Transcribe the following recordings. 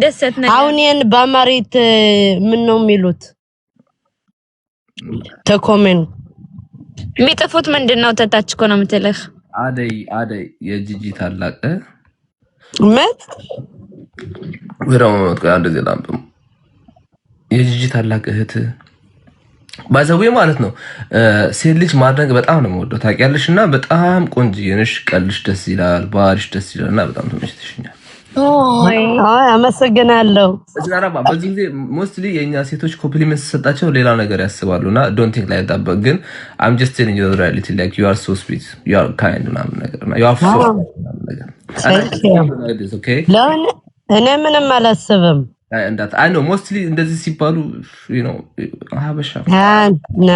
ደሰት ነገር አሁን በአማሪት ምን ነው የሚሉት ተኮሜን የሚጠፉት ምንድነው ተታች እኮ ነው የምትልህ አደይ የጂጂ ታላቅ ምን ወራው እንደዚህ ላምጡ የጂጂ ታላቅ እህት ባዘዌ ማለት ነው ሴት ልጅ ማድረግ በጣም ነው የምወደው ታውቂያለሽና በጣም ቆንጆዬ ነሽ ቀልሽ ደስ ይላል ባሪሽ ደስ ይላልና በጣም ተመችተሽኛል አይ አመሰግናለሁ እዝራባ በዚህ ጊዜ ሞስትሊ የኛ ሴቶች ኮምፕሊመንት ሰጣቸው ሌላ ነገር ያስባሉና ዶንት ቲንክ ላይክ ዳት ግን I'm just telling you the reality like you are so sweet you are kind ምናምን ነገር you are so ነገር okay ለምን እኔ ምንም አላስብም that I know mostly እንደዚህ ሲባሉ you know ሀበሻ ና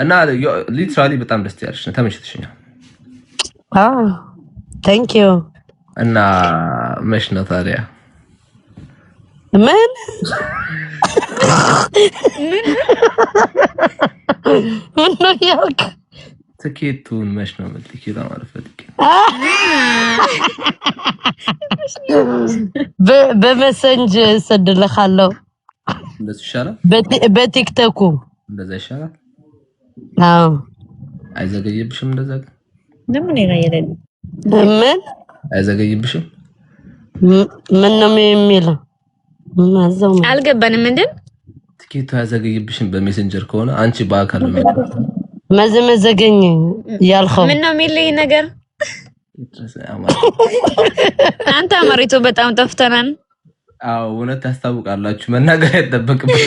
እና literally በጣም ደስ ያለሽ ነው ተመችተሽኛል thank you እና መች ነው ታዲያ ምን ነው ያልክ ትኬቱን መች ነው የምትልኪው ለማለት ፈልጌ በመሰንጅ ሰድልካለሁ እንደዚህ ይሻላል በቲክቶክ እንደዛ ይሻላል አዎ አይዘገይብሽም እንደዛ ለምን ይራየለ ምን አይዘገይብሽም ምን ነው የሚለው ማዘው አልገባንም ምንድን ትኬቱ አይዘገይብሽም በሜሴንጀር ከሆነ አንቺ በአካል ነው መዘገኝ ያልከው ምን ነው የሚልኝ ነገር አንተ አማሪቱ በጣም ጠፍተናል አዎ እውነት ታስታውቃላችሁ መናገር አይጠበቅብኝ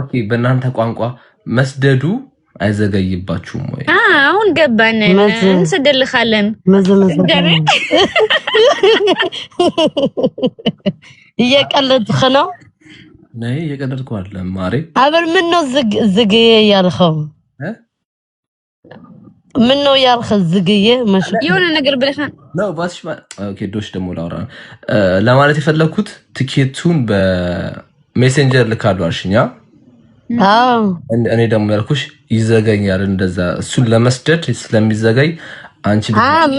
ኦኬ በእናንተ ቋንቋ መስደዱ አይዘገይባችሁም ወይ አሁን ገባን እንሰደልካለን እየቀለድክ ነው ነይ እየቀለድኩ አይደለም ማሬ አበር ምን ነው ዝግዬ ያልከው ምን ነው ያልከ ዝግዬ ማሽ የሆነ ነገር ብለሻል ነው ባስሽ ኦኬ ዶሽ ደሞ ላውራ ለማለት የፈለኩት ቲኬቱን በሜሴንጀር ልካሉ አልሽኛ አዎ እኔ ደግሞ ያልኩሽ ይዘገኛል እንደዛ እሱን ለመስደድ ስለሚዘገይ አንቺ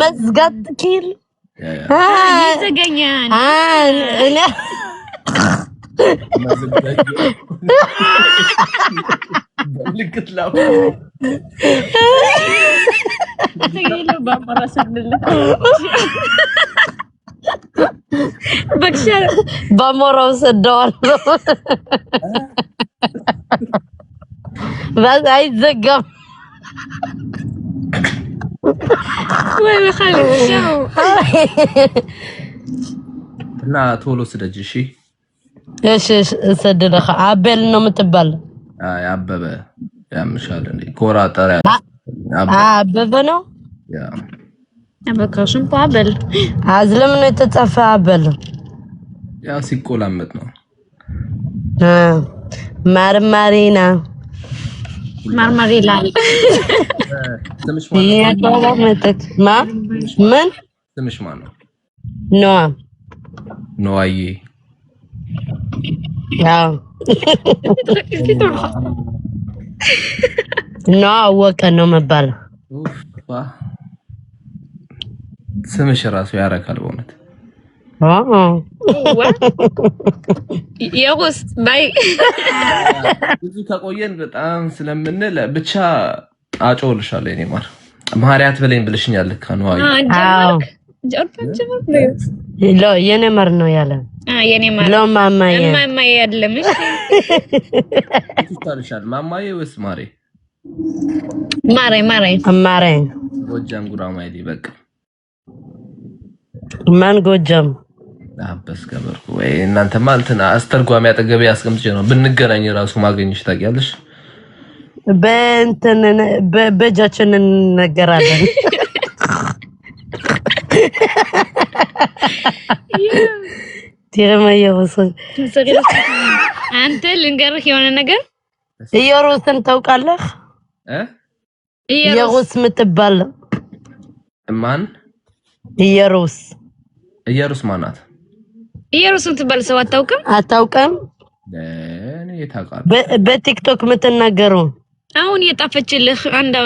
መዝጋት ኪል ይዘገኛል እኔ ልክት ላው ተገይሎ ባማራሰድለ በክሻ ባሞራው ሰደዋል بس አይዘጋም ወይ በخالد ሻው እና ቶሎ ስደጅ እሺ ሰደለኸ አበል ነው የምትባል አበበ ያምሻል እንዴ ኮራ ጠራ አበበ ነው ያ አበካሽን ፓበል አዝለም ነው የተጻፈ አበል ያ ሲቆላመጥ ነው ማርማሪና ማርማሪላ ስምሽ ማን ምን ስምሽ ማን ነው ኖአ ኖአዬ ያው ኖአ ወቀ ነው መባል ስምሽ ራሱ ያረካል በእውነት የውስ ባይ ብዙ ተቆየን በጣም ስለምንል ብቻ አጮልሻለሁ እኔ ማርያት በለኝ ብለሽኛል ከነው አዎ ሎ የኔ ማር ነው ያለ የኔ ማር ሎ ማማዬ አይደለም እሺ ትታልሻል ማማዬ ወይስ ማሬ ማሬ ጎጃም ጉራማይሌ በቃ ማን ጎጃም አበስ ከበርኩ ወይ እናንተ ማንተና አስተርጓሚ አጠገብ ያስቀምጬ ነው ብንገናኝ ራሱ ማገኝሽ ታውቂያለሽ በእንትን በጃችን እንነገራለን ትረማየውስ አንተ ልንገርህ የሆነ ነገር ኢየሩሳሌም ታውቃለህ ኢየሩሳሌም ምትባል ማን ኢየሩስ ማናት ኢየሩሳሌም ትባል ሰው አታውቅም ለኔ ታውቃለህ በቲክቶክ ምትናገሩ አሁን የጣፈችልህ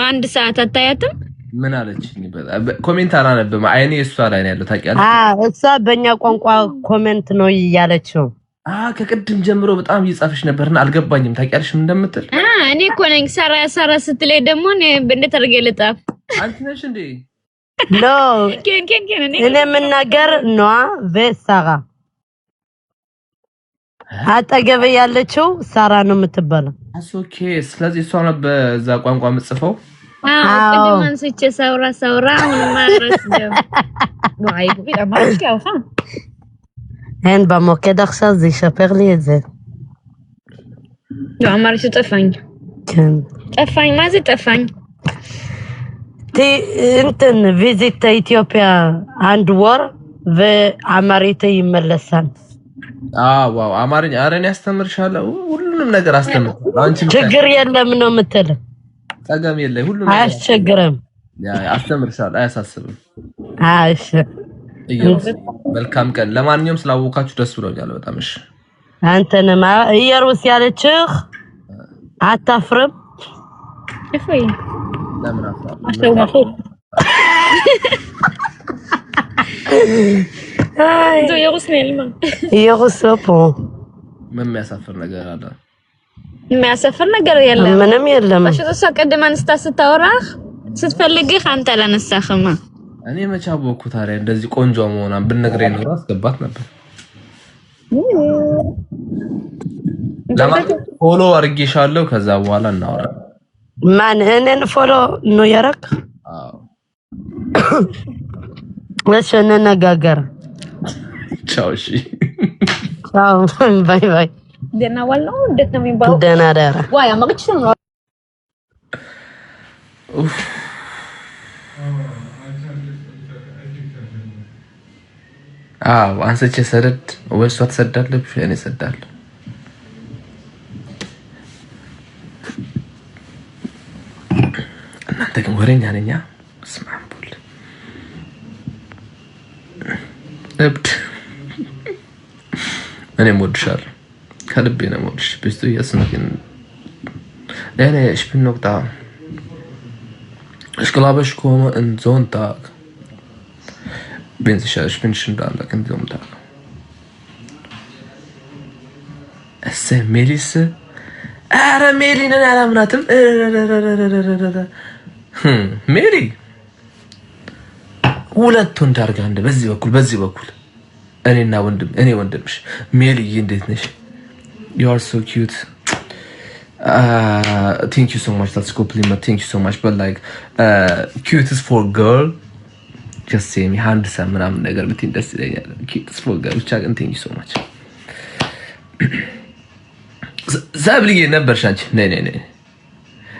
አንድ ሰዓት አታያትም ምን አለችኝ? ኮሜንት አላነብም። አይኔ እሷ ላይ ነው ያለው ታውቂያለሽ። እሷ በእኛ ቋንቋ ኮሜንት ነው እያለችው። ከቅድም ጀምሮ በጣም እየጻፈች ነበርና አልገባኝም። ታውቂያለሽ ምን እንደምትል? እኔ እኮ ነኝ ሳራ ስትለኝ ደግሞ እንዴት አድርጌ ልጣፍ? አንቺ ነሽ እንዴ? ሎ እኔ የምናገር ነዋ ቬሳራ አጠገብ ያለችው ሳራ ነው የምትባለው። ኦኬ። ስለዚህ እሷ ነው በዛ ቋንቋ የምትጽፈው። ቅድም አንስቼ ሳውራ አሁን ማረስ ደም ዋይ ቢላ ማርሽ ያውፋ אין במוקד עכשיו, זה ישפר לי את זה. לא, אמר שטפኝ. כן. טפኝ, מה זה טפኝ? እንትን ቪዚት ኢትዮጵያ አንድ ወር በአማሪት ይመለሳል። ዋው አማርኛ አረን ያስተምርሻለሁ። ሁሉንም ነገር አስተምርሻለሁ። አንቺ ችግር የለም ነው የምትል። ጸጋም የለም ሁሉንም አያስቸግርም። አስተምርሻለሁ። አያሳስብም። እሺ መልካም ቀን። ለማንኛውም ስላወቃችሁ ደስ ብሎኛል በጣም። እሺ አንተንም ኢየሩስ ያለችህ አታፍርም? እፎይ ለምን አፍራ? ዞ ኢየሩስ ነልማ ኢየሩስ ፖ ምን የሚያሳፍር ነገር አለ? የሚያሳፍር ነገር የለም። ምንም የለም። እሷ ቀድማ አንስታ ስታወራህ ስትፈልግህ አንተ አላነሳህማ። እኔ መቻ ቦኩ ታዲያ እንደዚህ ቆንጆ መሆኗን ብነግረኝ ኖሮ አስገባት ነበር። ለማንኛውም ፎሎ አድርጌሻለሁ። ከዛ በኋላ እናወራ። ማን እኔን ፎሎ ነው ያረክ? እሺ እንነጋገር። ቻው። እሺ ቻው። ባይ ባይ። ደህና ዋል ነው። እንዴት ነው የሚባለው? ደህና ደህና። ዋይ አማግጭ ነው። አንስቼ ሰደድ ወይስ እሷ ትሰዳለች? እኔ እሰዳለሁ። እናንተ ግን ወሬኛ ነኛ። ስማምቡል እብድ። እኔም እወድሻለሁ ከልቤ ነው የምወድሽ። ቢስቱ ያስመክን ለኔ ich bin noch da. Ich glaube ich komme in Sonntag. Bin sicher, ich bin schon da an diesem Tag. Es ist Melisse. Meli, አላምናትም። ሜሊ ሁለቱን ዳርጋ እንደ በዚህ በኩል እኔ ወንድምሽ ሜሊ እንዴት ነሽ? You are so cute. Thank you so much. That's compliment. Thank you so much. But like cute is for girl. Just say me handsome ምናምን ነገር ብትይ ደስ ይለኛል። cute is for girl. ብቻ ግን thank you so much. ዛብልዬ ነበርሽ አንቺ። ነይ